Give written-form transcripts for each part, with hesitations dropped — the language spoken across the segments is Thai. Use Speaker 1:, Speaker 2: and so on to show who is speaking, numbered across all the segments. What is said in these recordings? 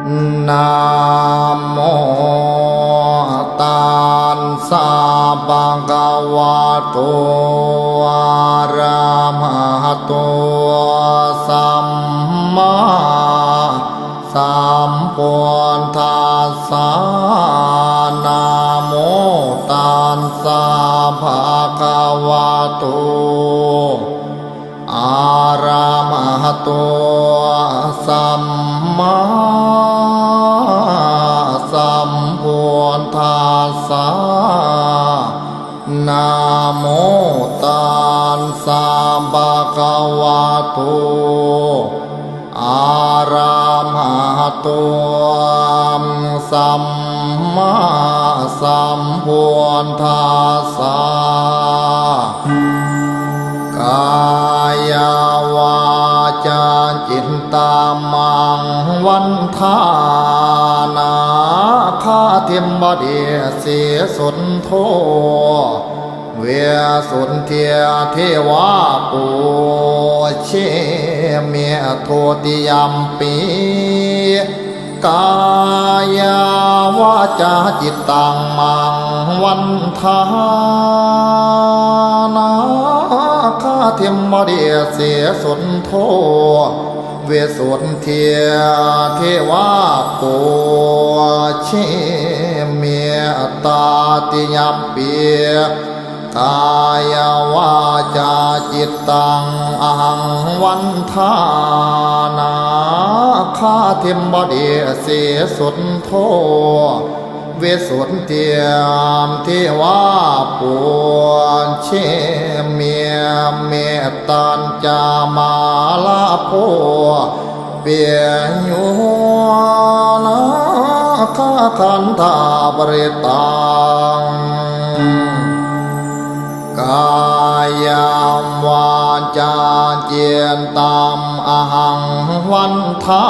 Speaker 1: นะโมตัสสะภะคะวะโตอะระหะโตสัมมาสัมพุทธัสสะนะโมตัสสะภะคะวะโตอะระหะโตสัมมาสัมพุทธัสสะนะโมตัสสะภะคะวะโตอะระหะโตสัมมาสัมพุทธัสสะกายวาจาจิตตามังวันทานาคาเทมบดีเสสุนโทเวสุนเทียเทวาปูเชเมโทติยัมปีกายวาจาจิตตังมังวันทานาคาเทมบดีเสสุนโทเวสุนเทียเทวาปูเชเมตาติยัมปีกายวาจาจิตตังอหังวันทานาคาเทมบดีเสสุนโทเวสุนเทียมเทวาปูเชเมเมตัญจามาลาโพเปียโยนาคาคันธาปริตังกายาวาจาเจียนตามอหังวันทา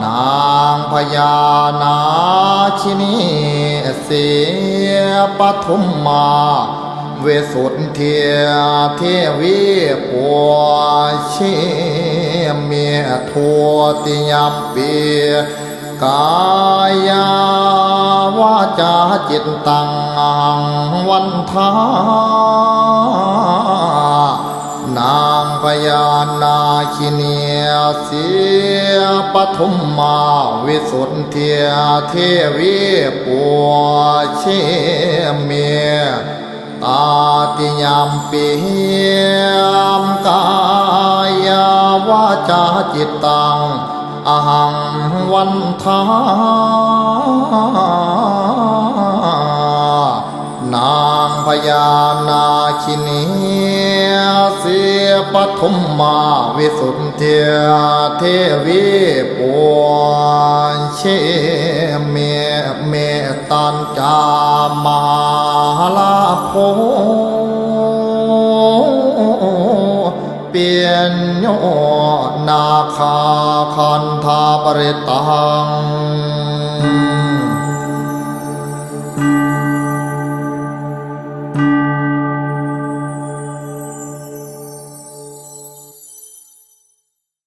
Speaker 1: นางพญานาชินีเสียปทุมมาเวสุนเทียเทวีปัวเชเมียทัวติยัมปีกายาวาจาจิตตังวันทานางพญานาคิเนียเสียปทุมมาวิสุทธิเทียเทวีปัวเชเมียตาติยัมปีมกายาวาจาจิตตังอหังวันทานางพญานาคินีเสียปทุมมาวิสุทธิเทียเทวีปัวเชเมเมตัญจามาลาโพเปียนโยนาคาคันธาปริตัง